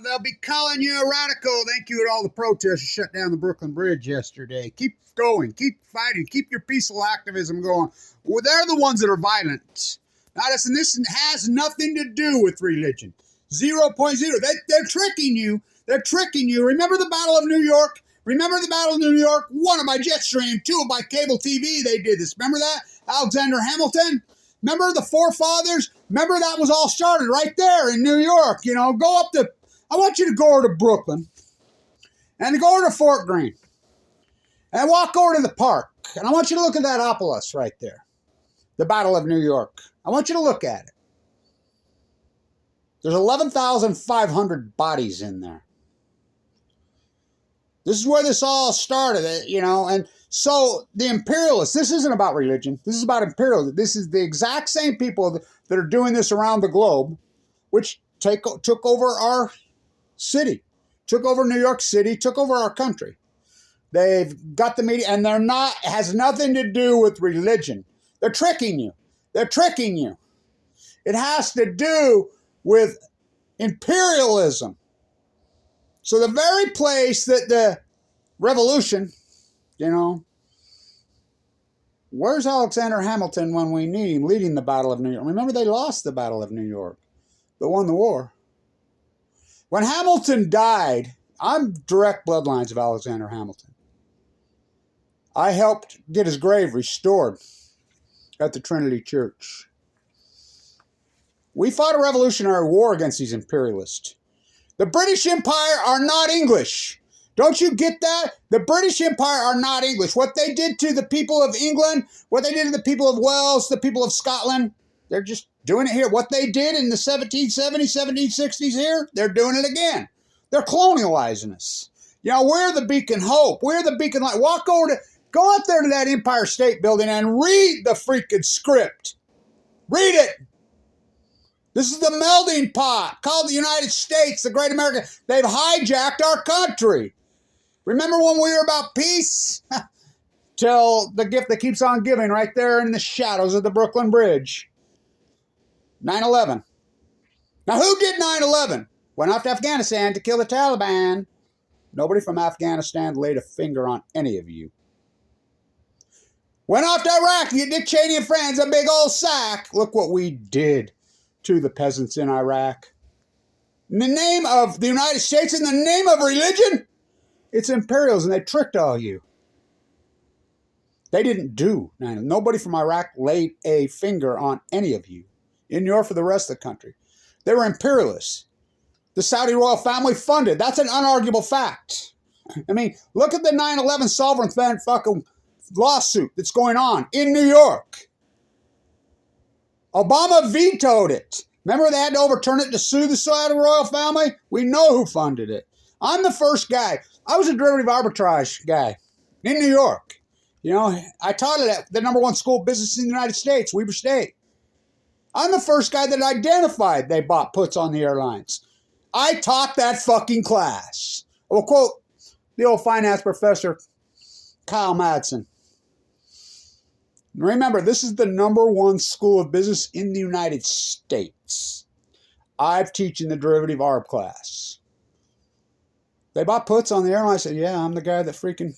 they'll be calling you a radical. Thank you to all the protesters who shut down the Brooklyn Bridge yesterday. Keep going. Keep fighting. Keep your peaceful activism going. Well, they're the ones that are violent. Now, listen, this has nothing to do with religion. 0.0. They're tricking you. They're tricking you. Remember the Battle of New York? Remember the Battle of New York? One of my jet stream, two of my cable TV, they did this. Remember that? Alexander Hamilton? Remember the forefathers? Remember that was all started right there in New York. You know, go up to, I want you to go over to Brooklyn and go over to Fort Greene and walk over to the park. And I want you to look at that obelisk right there. The Battle of New York. I want you to look at it. There's 11,500 bodies in there. This is where this all started, you know, and so the imperialists, this isn't about religion. This is about imperialism. This is the exact same people that are doing this around the globe, which took over our city, took over New York City, took over our country. They've got the media, and they're not, it has nothing to do with religion. They're tricking you. They're tricking you. It has to do with imperialism. So the very place that the revolution, you know, where's Alexander Hamilton when we need him leading the Battle of New York? Remember, they lost the Battle of New York, but won the war. When Hamilton died, I'm direct bloodlines of Alexander Hamilton. I helped get his grave restored at the Trinity Church. We fought a revolutionary war against these imperialists. The British Empire are not English. Don't you get that? The British Empire are not English. What they did to the people of England, what they did to the people of Wales, the people of Scotland, they're just doing it here. What they did in the 1770s, 1760s here, they're doing it again. They're colonializing us. You know, we're the beacon hope. We're the beacon light. Go up there to that Empire State Building and read the freaking script. Read it. This is the melting pot called the United States, the great America. They've hijacked our country. Remember when we were about peace? Till the gift that keeps on giving right there in the shadows of the Brooklyn Bridge. 9/11. Now, who did 9/11? Went off to Afghanistan to kill the Taliban. Nobody from Afghanistan laid a finger on any of you. Went off to Iraq to get Dick Cheney and friends a big old sack. Look what we did to the peasants in Iraq. In the name of the United States, in the name of religion, it's imperialism. They tricked all you. They didn't do. Nobody from Iraq laid a finger on any of you, in nor for the rest of the country. They were imperialists. The Saudi royal family funded. That's an unarguable fact. I mean, look at the 9/11 sovereign fucking lawsuit that's going on in New York. Obama vetoed it. Remember they had to overturn it to sue the Saudi royal family? We know who funded it. I'm the first guy. I was a derivative arbitrage guy in New York. You know, I taught it at the #1 school of business in the United States, Weber State. I'm the first guy that identified they bought puts on the airlines. I taught that fucking class. I will quote the old finance professor, Kyle Madsen. Remember, this is the #1 school of business in the United States. I'm teaching the derivative arb class. They bought puts on the airline. I said, yeah, I'm the guy that freaking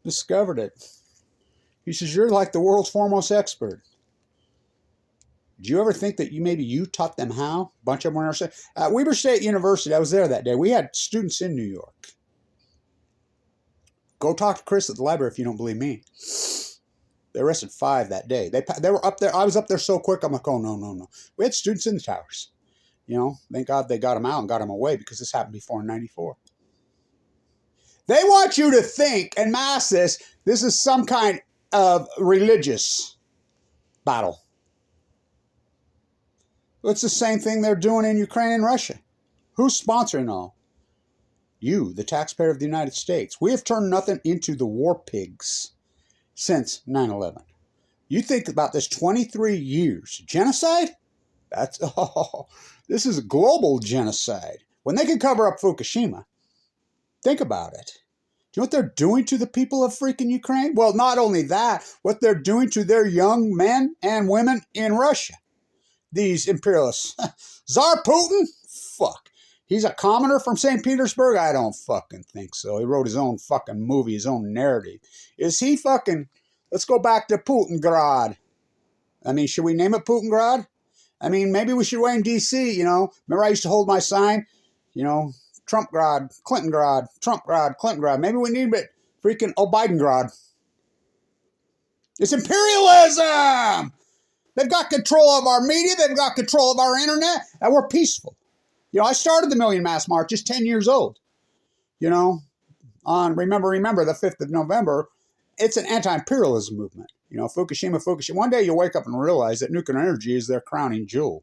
discovered it. He says, you're like the world's foremost expert. Did you ever think that maybe you taught them how? A bunch of them were at Weber State University. I was there that day. We had students in New York. Go talk to Chris at the library if you don't believe me. They arrested 5 that day. They were up there. I was up there so quick. I'm like, oh, no. We had students in the towers. You know, thank God they got them out and got them away because this happened before in 94. They want you to think and mass this is some kind of religious battle. It's the same thing they're doing in Ukraine and Russia. Who's sponsoring all? You, the taxpayer of the United States. We have turned nothing into the war pigs since 9/11. You think about this 23 years. Genocide? This is a global genocide. When they can cover up Fukushima, think about it. Do you know what they're doing to the people of freaking Ukraine? Well, not only that, what they're doing to their young men and women in Russia. These imperialists. Tsar Putin? Fuck. He's a commoner from St. Petersburg? I don't fucking think so. He wrote his own fucking movie, his own narrative. Is he fucking... Let's go back to Putingrad. I mean, should we name it Putingrad? I mean, maybe we should name D.C., you know. Remember I used to hold my sign? You know, Trumpgrad, Clintongrad, Trumpgrad, Clintongrad. Maybe we need it freaking Bidengrad. It's imperialism! They've got control of our media. They've got control of our internet. And we're peaceful. You know, I started the Million Mass March just 10 years old. You know, on Remember, the 5th of November. It's an anti-imperialism movement. You know, Fukushima. One day you'll wake up and realize that nuclear energy is their crowning jewel.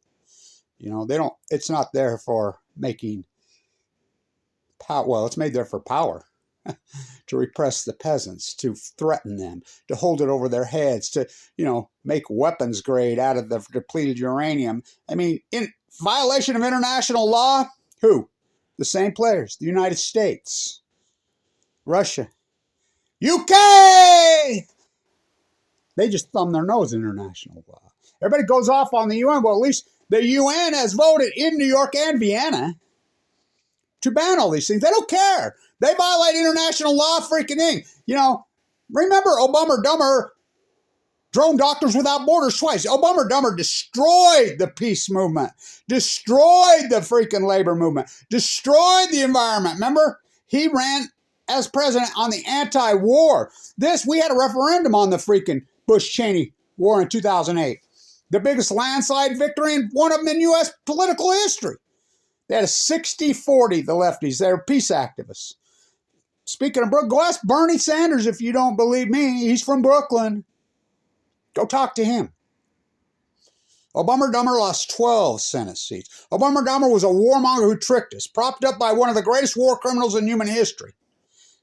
You know, it's not there for making power. Well, it's made there for power. To repress the peasants, to threaten them, to hold it over their heads, to, you know, make weapons grade out of the depleted uranium. I mean, in violation of international law, who? The same players. The United States, Russia, UK! They just thumb their nose at international law. Everybody goes off on the UN. Well, at least the UN has voted in New York and Vienna to ban all these things. They don't care. They violate international law, freaking thing. You know, remember Obama Dumber, Drone Doctors Without Borders twice. Obama Dumber destroyed the peace movement, destroyed the freaking labor movement, destroyed the environment. Remember? He ran as president on the anti-war. We had a referendum on the freaking Bush-Cheney war in 2008. The biggest landslide victory in one of them in U.S. political history. They had a 60-40, the lefties. They were peace activists. Speaking of Brooklyn, go ask Bernie Sanders if you don't believe me. He's from Brooklyn. Go talk to him. Obama Dumber lost 12 Senate seats. Obama Dumber was a warmonger who tricked us, propped up by one of the greatest war criminals in human history.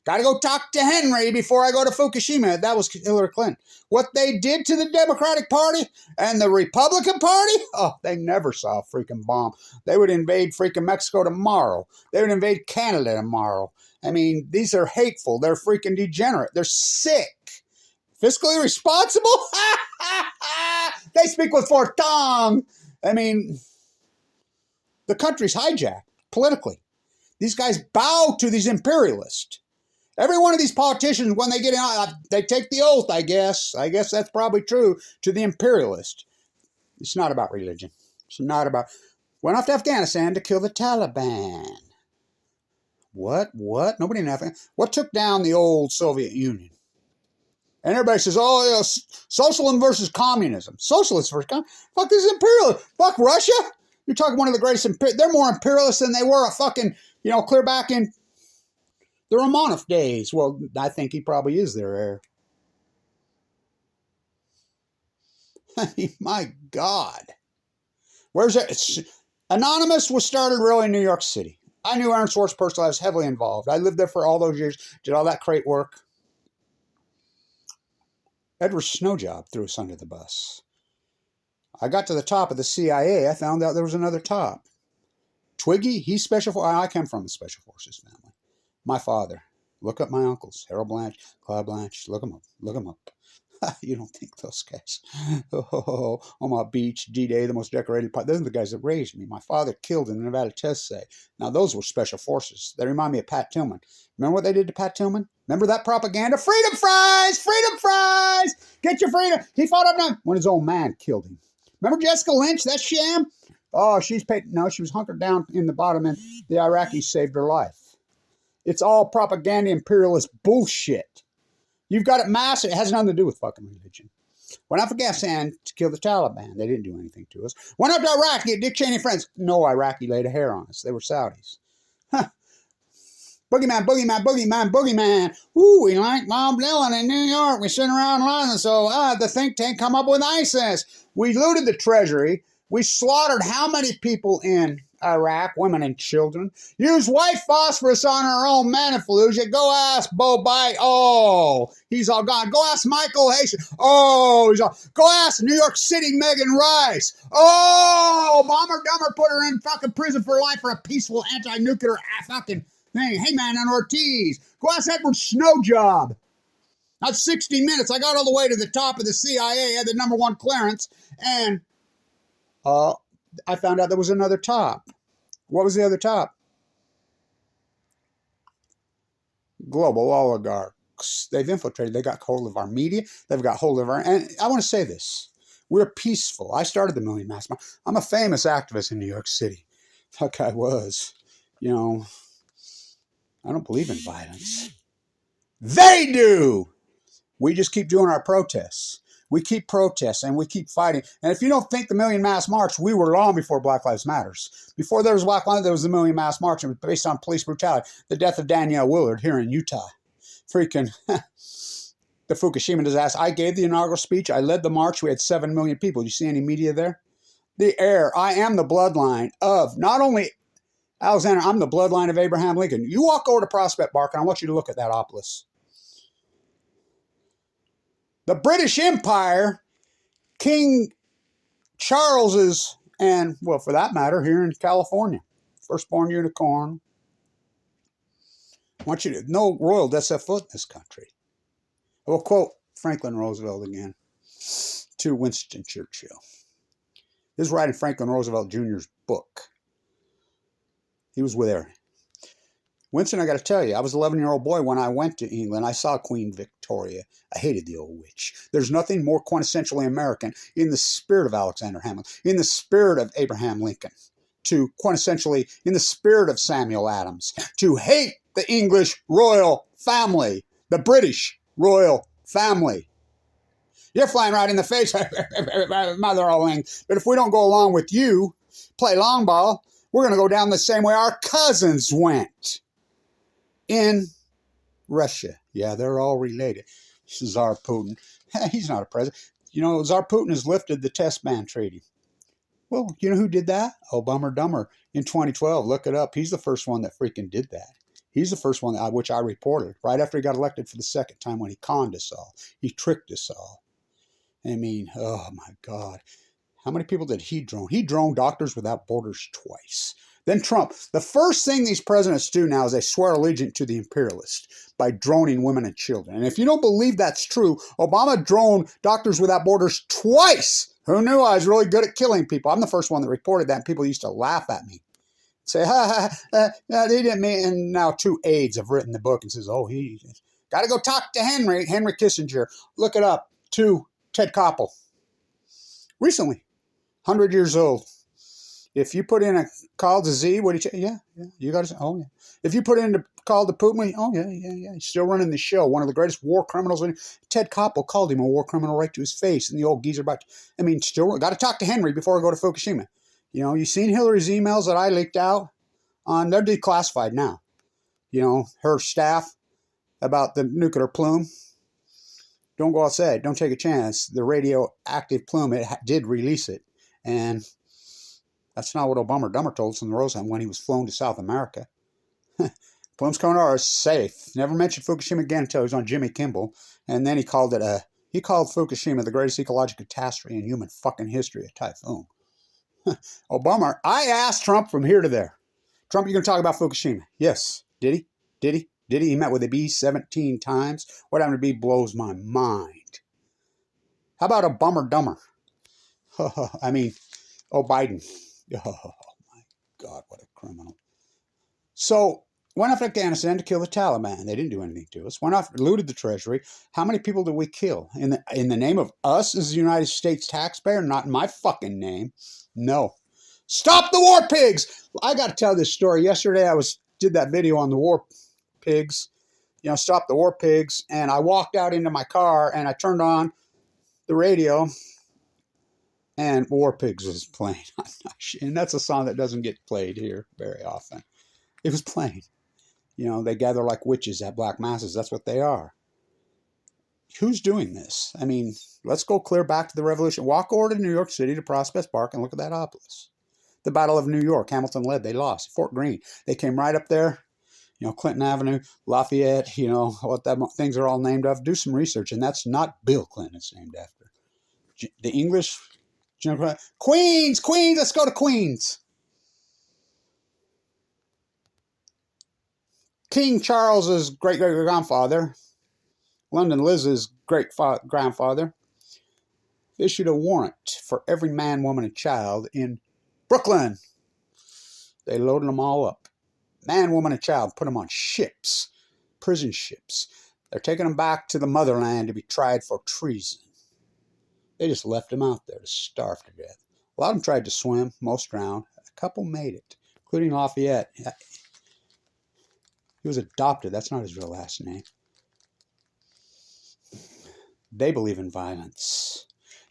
Got to go talk to Henry before I go to Fukushima. That was Hillary Clinton. What they did to the Democratic Party and the Republican Party? Oh, they never saw a freaking bomb. They would invade freaking Mexico tomorrow. They would invade Canada tomorrow. I mean, these are hateful. They're freaking degenerate. They're sick. Fiscally responsible? They speak with forked tongue. I mean, the country's hijacked politically. These guys bow to these imperialists. Every one of these politicians, when they get in, they take the oath, I guess. I guess that's probably true to the imperialist. It's not about religion. It's not about... Went off to Afghanistan to kill the Taliban. What? Nobody in Afghanistan. What took down the old Soviet Union? And everybody says, oh, yeah, socialism versus communism. Socialists versus communism. Fuck, this is imperialist. Fuck Russia. You're talking one of the greatest... They're more imperialists than they were a fucking, you know, clear back in the Romanov days. Well, I think he probably is their heir. I mean, my God. Where's that? Anonymous was started really in New York City. I knew Aaron Swartz personally. I was heavily involved. I lived there for all those years, did all that crate work. Edward Snowjob threw us under the bus. I got to the top of the CIA. I found out there was another top. Twiggy, he's Special Forces. I come from the Special Forces family. My father. Look up my uncles. Harold Blanch, Clyde Blanch. Look them up. Look them up. You don't think those guys. Oh, Omaha Beach, D-Day, the most decorated part. Those are the guys that raised me. My father killed in the Nevada test site. Now, those were Special Forces. They remind me of Pat Tillman. Remember what they did to Pat Tillman? Remember that propaganda? Freedom fries! Freedom fries! Get your freedom! He fought up now when his old man killed him. Remember Jessica Lynch, that sham? Oh, she's paid. No, she was hunkered down in the bottom and the Iraqis saved her life. It's all propaganda, imperialist bullshit. You've got it massive. It has nothing to do with fucking religion. Went out to Afghanistan to kill the Taliban. They didn't do anything to us. Went up to Iraq to get Dick Cheney friends. No Iraqi laid a hair on us. They were Saudis. Huh. Boogeyman, boogeyman, boogeyman, boogeyman. Ooh, we like Bob Dylan in New York. We sit around London. So the think tank come up with ISIS. We looted the treasury. We slaughtered how many people in Iraq, women and children? Used white phosphorus on our own men in Fallujah. Go ask Bo Bite. Oh, he's all gone. Go ask Michael Haitian. Oh, he's all. Go ask New York City Megan Rice. Oh, Bomber Dumber put her in fucking prison for life for a peaceful anti-nuclear fucking thing. Hey, man, on Ortiz. Go ask Edward Snowjob. That's 60 minutes. I got all the way to the top of the CIA, had the #1 clearance, and I found out there was another top. What was the other top? global oligarchs. They've infiltrated. They got hold of our media. They've got hold of our... And I want to say this. We're peaceful. I started the Million Mask March. I'm a famous activist in New York City. Like I was. You know, I don't believe in violence. They do! We just keep doing our protests. We keep protesting and we keep fighting. And if you don't think the Million Mask March, we were long before Black Lives Matters. Before there was Black Lives, there was the Million Mask March, and it was based on police brutality. The death of Danielle Willard here in Utah. Freaking the Fukushima disaster. I gave the inaugural speech. I led the march. We had 7 million people. Did you see any media there? The heir. I am the bloodline of not only Alexander, I'm the bloodline of Abraham Lincoln. You walk over to Prospect Park, and I want you to look at that obelisk. The British Empire, King Charles's, and, well, for that matter, here in California, firstborn unicorn. I want you to know royal that set foot in this country. I will quote Franklin Roosevelt again to Winston Churchill. This is right in Franklin Roosevelt Jr.'s book. He was there. Winston, I got to tell you, I was an 11-year-old boy when I went to England. I saw Queen Victoria. I hated the old witch. There's nothing more quintessentially American in the spirit of Alexander Hamilton, in the spirit of Abraham Lincoln, to quintessentially in the spirit of Samuel Adams, to hate the English royal family, the British royal family. You're flying right in the face, mother-o-ling. But if we don't go along with you, play long ball, we're going to go down the same way our cousins went. In Russia. Yeah, they're all related. Tsar Putin. He's not a president. You know, Tsar Putin has lifted the test ban treaty. Well, you know who did that? Oh, Bummer Dummer in 2012. Look it up. He's the first one that freaking did that. He's the first one which I reported right after he got elected for the second time when he conned us all. He tricked us all. I mean, oh my God. How many people did he drone? He droned Doctors Without Borders twice. Then Trump. The first thing these presidents do now is they swear allegiance to the imperialists by droning women and children. And if you don't believe that's true, Obama droned Doctors Without Borders twice. Who knew I was really good at killing people? I'm the first one that reported that, and people used to laugh at me. Say, they didn't mean. And now 2 aides have written the book and says, oh, he got to go talk to Henry Kissinger. Look it up. 2, Ted Koppel. Recently, 100 years old. If you put in a call to Z, what do you say? Yeah, you got to, oh yeah. If you put in a call to Putin, oh yeah. He's still running the show. One of the greatest war criminals. Ted Koppel called him a war criminal right to his face. And the old geezer still got to talk to Henry before I go to Fukushima. You know, you seen Hillary's emails that I leaked out? They're declassified now. You know, her staff about the nuclear plume. Don't go outside. Don't take a chance. The radioactive plume, it did release it. And that's not what Obama Dummer told us in the Roseanne when he was flown to South America. Plume's coming to ours, safe. Never mentioned Fukushima again until he was on Jimmy Kimmel. And then he called Fukushima the greatest ecological catastrophe in human fucking history, a typhoon. Obama, I asked Trump from here to there. Trump, you going to talk about Fukushima? Yes. Did he? He met with the bee 17 times. What happened to the bee blows my mind. How about a bummer dumber? Biden. Oh, my God, what a criminal. So, went off to Afghanistan to kill the Taliban. They didn't do anything to us. Went off, looted the treasury. How many people did we kill? In the name of us as the United States taxpayer? Not in my fucking name. No. Stop the war pigs! I got to tell this story. Yesterday, I did that video on the war pigs. You know, stop the war pigs. And I walked out into my car, and I turned on the radio, and War Pigs was playing. And that's a song that doesn't get played here very often. It was playing. You know, they gather like witches at black masses. That's what they are. Who's doing this? I mean, let's go clear back to the Revolution. Walk over to New York City to Prospect Park and look at that obelisk. The Battle of New York. Hamilton led. They lost. Fort Greene. They came right up there. You know, Clinton Avenue, Lafayette, you know, what that things are all named after. Do some research. And that's not Bill Clinton it's named after. The English... Queens! Let's go to Queens. King Charles's great-great-grandfather, London Liz's great-grandfather, issued a warrant for every man, woman, and child in Brooklyn. They loaded them all up. Man, woman, and child, put them on ships, prison ships. They're taking them back to the motherland to be tried for treason. They just left them out there to starve to death. A lot of them tried to swim. Most drowned. A couple made it, including Lafayette. He was adopted. That's not his real last name. They believe in violence.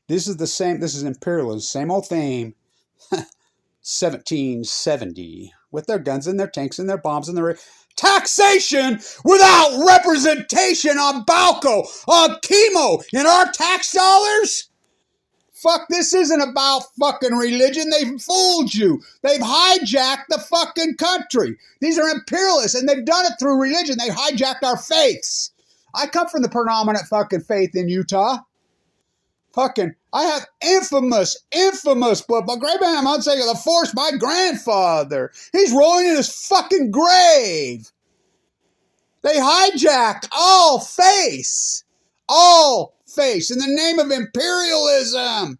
This is the same. This is imperialism. Same old theme. 1770. With their guns and their tanks and their bombs and their taxation without representation on Balco, on chemo, in our tax dollars? Fuck, this isn't about fucking religion. They've fooled you. They've hijacked the fucking country. These are imperialists, and they've done it through religion. They've hijacked our faiths. I come from the predominant fucking faith in Utah. Fucking, I have infamous blood. My great-grandma, I'm saying the force, my grandfather. He's rolling in his fucking grave. They hijacked all faiths. All faiths in the name of imperialism.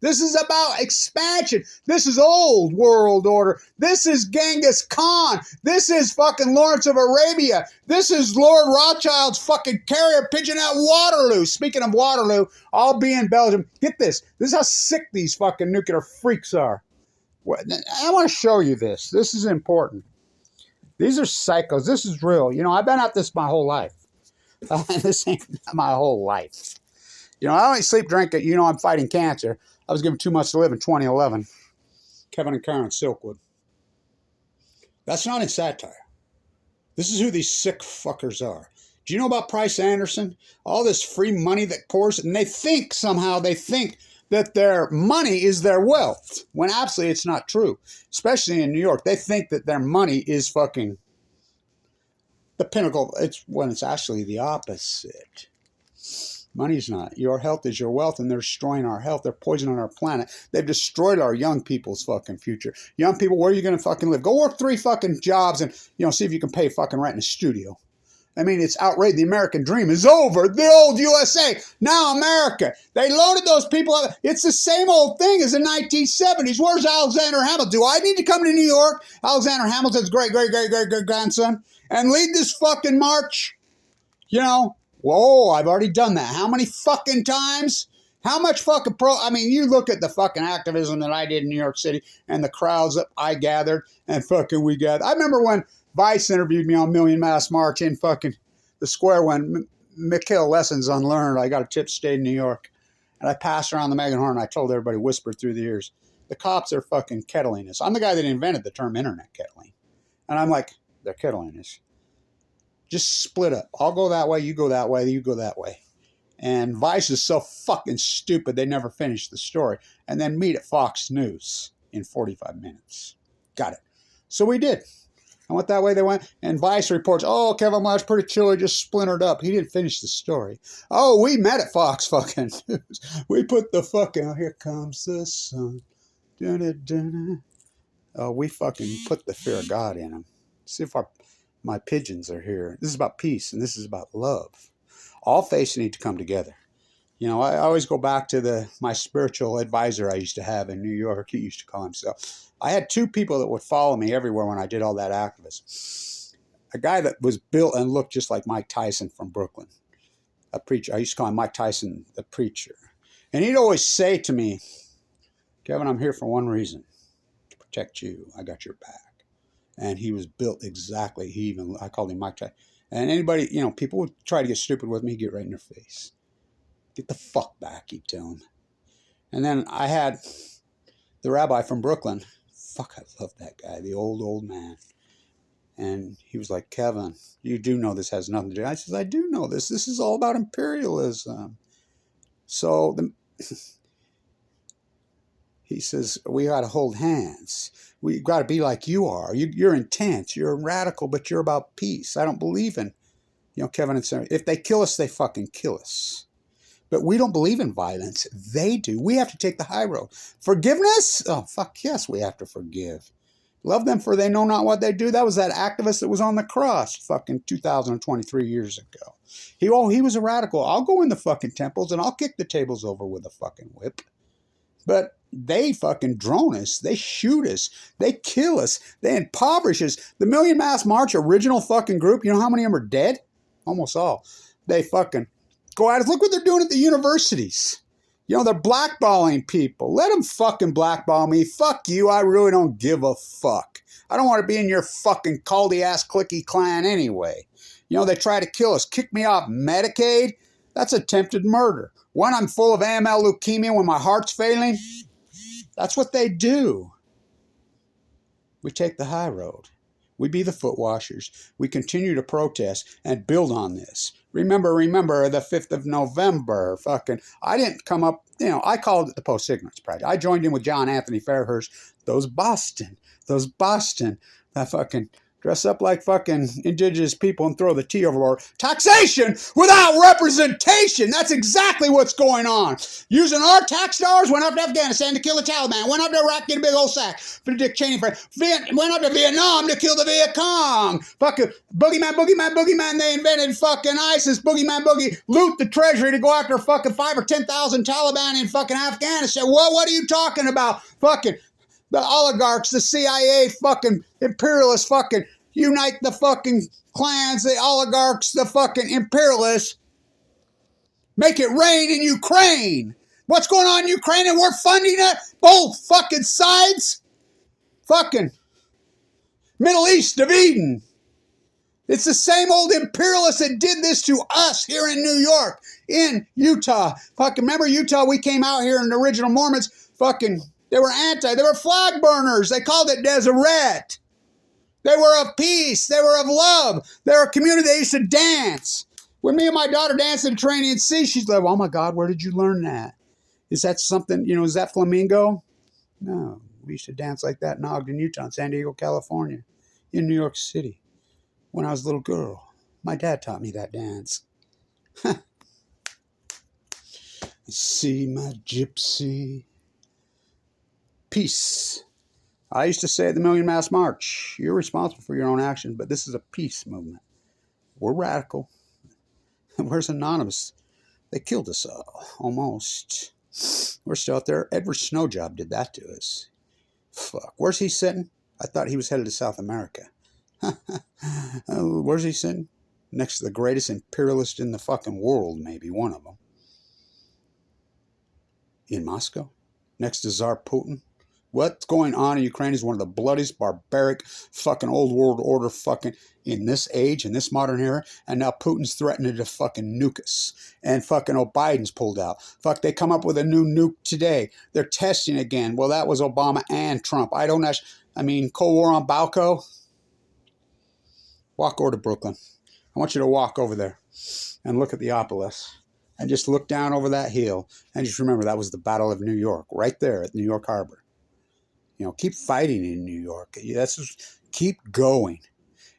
This is about expansion. This is old world order. This is Genghis Khan. This is fucking Lawrence of Arabia. This is Lord Rothschild's fucking carrier pigeon at Waterloo. Speaking of Waterloo, I'll be in Belgium. Get this. This is how sick these fucking nuclear freaks are. I want to show you this. This is important. These are psychos. This is real. You know, I've been at this my whole life. This ain't my whole life. You know, I only sleep, drink it. You know, I'm fighting cancer. I was given 2 months to live in 2011. Kevin and Karen Silkwood. That's not in satire. This is who these sick fuckers are. Do you know about Price Anderson? All this free money that pours, and they think somehow, that their money is their wealth, when absolutely it's not true. Especially in New York. They think that their money is fucking the pinnacle. It's when it's actually the opposite. Money's not. Your health is your wealth, and they're destroying our health. They're poisoning our planet. They've destroyed our young people's fucking future. Young people, where are you going to fucking live? Go work 3 fucking jobs and, you know, see if you can pay fucking rent in a studio. I mean, it's outrageous. The American dream is over. The old USA. Now America. They loaded those people up. It's the same old thing as the 1970s. Where's Alexander Hamilton? Do I need to come to New York? Alexander Hamilton's great-grandson and lead this fucking march? You know? Whoa, I've already done that. How many fucking times? How much fucking I mean, you look at the fucking activism that I did in New York City and the crowds that I gathered and fucking we gathered. I remember when Vice interviewed me on Million Mass March in fucking the square when Mikhail Lessons unlearned. I got a tip, stayed in New York. And I passed around the megaphone and I told everybody, whispered through the ears, the cops are fucking kettling us. I'm the guy that invented the term internet kettling. And I'm like, they're kettling us. Just split up. I'll go that way, you go that way, you go that way. And Vice is so fucking stupid they never finished the story. And then meet at Fox News in 45 minutes. Got it. So we did. I went that way, they went. And Vice reports, oh, Kevin Blatt's pretty chilly, just splintered up. He didn't finish the story. Oh, we met at Fox fucking News. We put the fucking, oh, here comes the sun. Dun-dun-dun-dun. Oh, we fucking put the fear of God in them. See if my pigeons are here. This is about peace, and this is about love. All faiths need to come together. You know, I always go back to my spiritual advisor I used to have in New York. He used to call himself. I had 2 people that would follow me everywhere when I did all that activism. A guy that was built and looked just like Mike Tyson from Brooklyn. A preacher. I used to call him Mike Tyson, the preacher. And he'd always say to me, Kevin, I'm here for one reason. To protect you. I got your back. And he was built exactly. I called him Mike Tyson. And anybody, you know, people would try to get stupid with me, get right in their face. Get the fuck back, he'd tell him. And then I had the rabbi from Brooklyn. Fuck, I love that guy, the old man. And he was like, Kevin, you do know this has nothing to do. I says, I do know this. This is all about imperialism. So he says, we got to hold hands. We got to be like you are. You're intense. You're radical, but you're about peace. I don't believe in, you know, Kevin and Sarah. If they kill us, they fucking kill us. But we don't believe in violence. They do. We have to take the high road. Forgiveness? Oh, fuck yes, we have to forgive. Love them for they know not what they do. That was that activist that was on the cross fucking 2023 years ago. He was a radical. I'll go in the fucking temples and I'll kick the tables over with a fucking whip. But they fucking drone us. They shoot us. They kill us. They impoverish us. The Million Mass March original fucking group, you know how many of them are dead? Almost all. They fucking go at us. Look what they're doing at the universities. You know, they're blackballing people. Let them fucking blackball me. Fuck you. I really don't give a fuck. I don't want to be in your fucking culty-ass clicky clan anyway. You know, they try to kill us. Kick me off Medicaid. That's attempted murder. When I'm full of AML leukemia, when my heart's failing, that's what they do. We take the high road. We be the foot washers. We continue to protest and build on this. Remember, the 5th of November. Fucking, I didn't come up, you know, I called it the Post-Ignorance Project. I joined in with John Anthony Fairhurst. Those Boston, that fucking dress up like fucking indigenous people and throw the tea overboard. Taxation without representation. That's exactly what's going on. Using our tax dollars, went up to Afghanistan to kill the Taliban. Went up to Iraq to get a big old sack for Dick Cheney. Went up to Vietnam to kill the Viet Cong. Fucking boogeyman. They invented fucking ISIS. Boogie. Loot the treasury to go after fucking 5,000 or 10,000 Taliban in fucking Afghanistan. What are you talking about? Fucking the oligarchs, the CIA, fucking imperialists, fucking unite the fucking clans, the oligarchs, the fucking imperialists. Make it rain in Ukraine. What's going on in Ukraine? And we're funding it? Both fucking sides? Fucking Middle East of Eden. It's the same old imperialists that did this to us here in New York, in Utah. Fucking remember Utah? We came out here and the original Mormons, fucking, they were they were flag burners. They called it Deseret. They were of peace. They were of love. They were a community. They used to dance. When me and my daughter danced in the Mediterranean Sea, she's like, oh my God, where did you learn that? Is that something, you know, is that flamingo? No, we used to dance like that in Ogden, Utah, in San Diego, California, in New York City. When I was a little girl, my dad taught me that dance. See my gypsy. Peace. I used to say at the Million Mass March, you're responsible for your own action, but this is a peace movement. We're radical. Where's Anonymous? They killed us all, almost. We're still out there. Edward Snowjob did that to us. Fuck. Where's he sitting? I thought he was headed to South America. Where's he sitting? Next to the greatest imperialist in the fucking world, maybe one of them. In Moscow? Next to Tsar Putin? What's going on in Ukraine is one of the bloodiest, barbaric, fucking old world order fucking in this age, in this modern era. And now Putin's threatening to fucking nuke us. And fucking Biden's pulled out. Fuck, they come up with a new nuke today. They're testing again. Well, that was Obama and Trump. Cold War on Balco. Walk over to Brooklyn. I want you to walk over there and look at the obelisk. And just look down over that hill. And just remember, that was the Battle of New York, right there at New York Harbor. You know, keep fighting in New York. Keep going.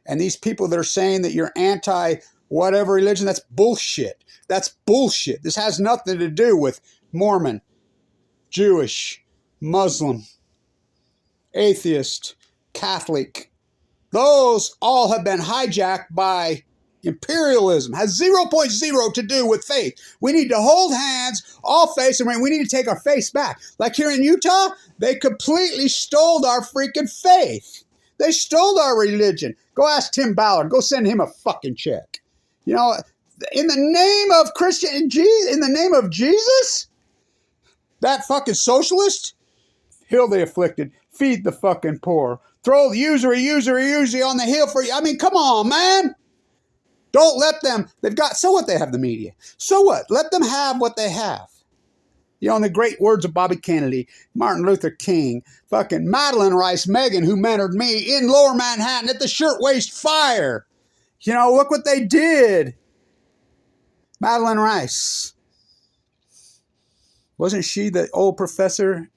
And these people that are saying that you're anti-whatever religion, that's bullshit. That's bullshit. This has nothing to do with Mormon, Jewish, Muslim, atheist, Catholic. Those all have been hijacked by imperialism. Has 0.0 to do with faith. We need to hold hands, all face, and we need to take our faith back. Like here in Utah, they completely stole our freaking faith. They stole our religion. Go ask Tim Ballard. Go send him a fucking check. You know, in the name of in the name of Jesus, that fucking socialist, heal the afflicted, feed the fucking poor, throw the usury on the hill for you. I mean, come on, man. Don't let them, so what, they have the media. So what? Let them have what they have. You know, in the great words of Bobby Kennedy, Martin Luther King, fucking Madeline Rice, Megan, who mentored me in Lower Manhattan at the Shirtwaist Fire. You know, look what they did. Madeline Rice. Wasn't she the old professor?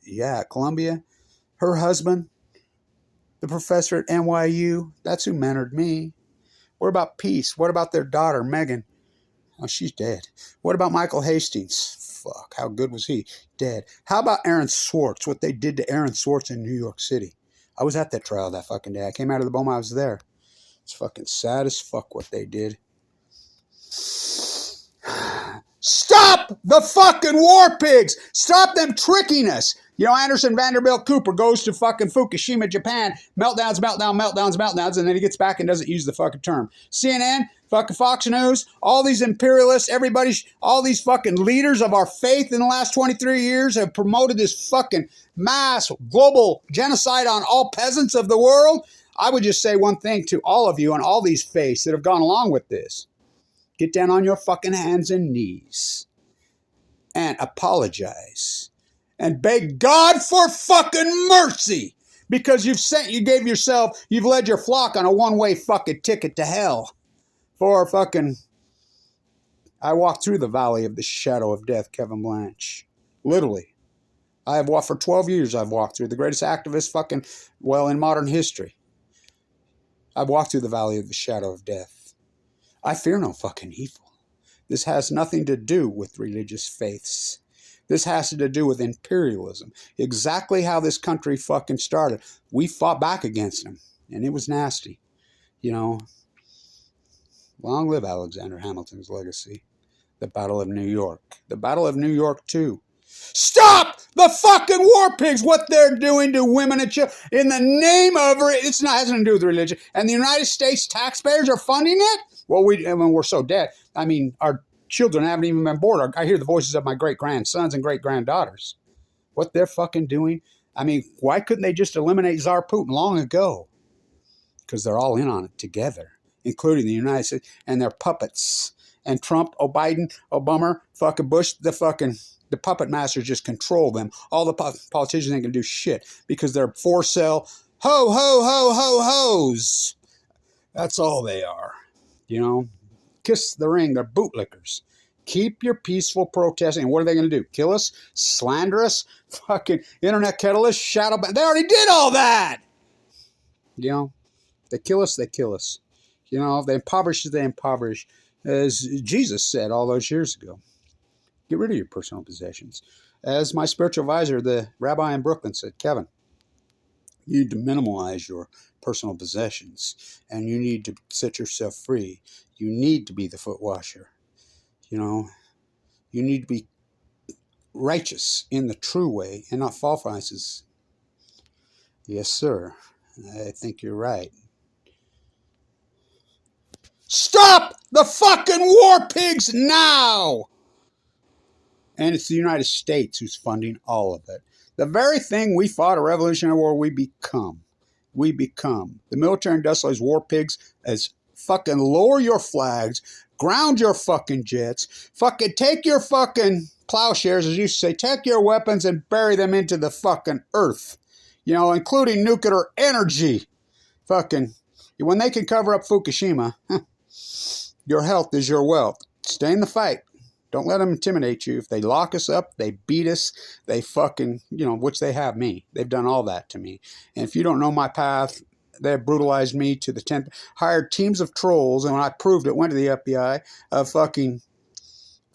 Yeah, at Columbia. Her husband, the professor at NYU, that's who mentored me. What about peace? What about their daughter, Megan? Oh, she's dead. What about Michael Hastings? Fuck, how good was he? Dead. How about Aaron Swartz? What they did to Aaron Swartz in New York City. I was at that trial that fucking day. I came out of the BOMA. I was there. It's fucking sad as fuck what they did. Stop the fucking war pigs. Stop them tricking us. You know, Anderson Vanderbilt Cooper goes to fucking Fukushima, Japan, meltdowns, and then he gets back and doesn't use the fucking term. CNN, fucking Fox News, all these imperialists, all these fucking leaders of our faith in the last 23 years have promoted this fucking mass global genocide on all peasants of the world. I would just say one thing to all of you and all these faiths that have gone along with this. Get down on your fucking hands and knees and apologize and beg God for fucking mercy, because you've led your flock on a one-way fucking ticket to hell. For fucking, I walked through the valley of the shadow of death, Kevin Blanch. Literally. I have walked for 12 years. I've walked through the greatest activist in modern history. I've walked through the valley of the shadow of death. I fear no fucking evil. This has nothing to do with religious faiths. This has to do with imperialism. Exactly how this country fucking started. We fought back against them, and it was nasty. You know, long live Alexander Hamilton's legacy. The Battle of New York. The Battle of New York, too. Stop the fucking war pigs, what they're doing to women and children in the name of it. It's not has nothing to do with religion. And the United States taxpayers are funding it? Well, we're so dead. I mean, our children haven't even been born. I hear the voices of my great-grandsons and great-granddaughters. What they're fucking doing? I mean, why couldn't they just eliminate Tsar Putin long ago? Because they're all in on it together, including the United States and their puppets. And Trump, Biden, Obama, fucking Bush, the puppet masters just control them. All the politicians ain't gonna do shit because they're for sale hoes. That's all they are. You know, kiss the ring. They're bootlickers. Keep your peaceful protesting. And what are they going to do? Kill us? Slander us? Fucking internet kettle us? Shadow ban? They already did all that. You know, they kill us, they kill us. You know, they impoverish us, they impoverish. As Jesus said all those years ago, get rid of your personal possessions. As my spiritual advisor, the rabbi in Brooklyn, said, Kevin, you need to minimize your personal possessions, and you need to set yourself free. You need to be the foot washer. You know, you need to be righteous in the true way and not fall for ISIS. Yes, sir. I think you're right. Stop the fucking war pigs now! And it's the United States who's funding all of it. The very thing we fought a revolutionary war, we become. We become. The military industrialized war pigs as fucking lower your flags, ground your fucking jets, fucking take your fucking plowshares, as you say, take your weapons and bury them into the fucking earth. You know, including nuclear energy. Fucking, when they can cover up Fukushima, your health is your wealth. Stay in the fight. Don't let them intimidate you. If they lock us up, they beat us, they fucking, you know, which they have me. They've done all that to me. And if you don't know my path, they brutalized me to the 10th. Hired teams of trolls, and when I proved it, went to the FBI, of fucking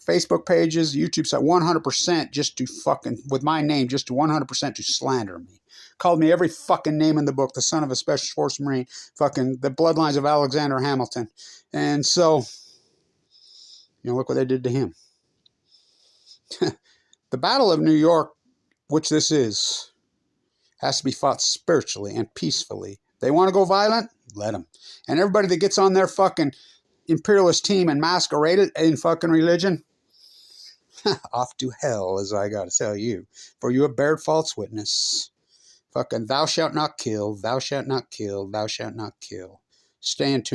Facebook pages, YouTube site, 100% just to fucking, with my name, just to 100% to slander me. Called me every fucking name in the book, the son of a Special Forces Marine, fucking the bloodlines of Alexander Hamilton. And so, you know, look what they did to him. The Battle of New York, which this is, has to be fought spiritually and peacefully. They want to go violent? Let them. And everybody that gets on their fucking imperialist team and masqueraded in fucking religion, off to hell, as I got to tell you. For you have bared false witness. Fucking thou shalt not kill, thou shalt not kill, thou shalt not kill. Stay in tune.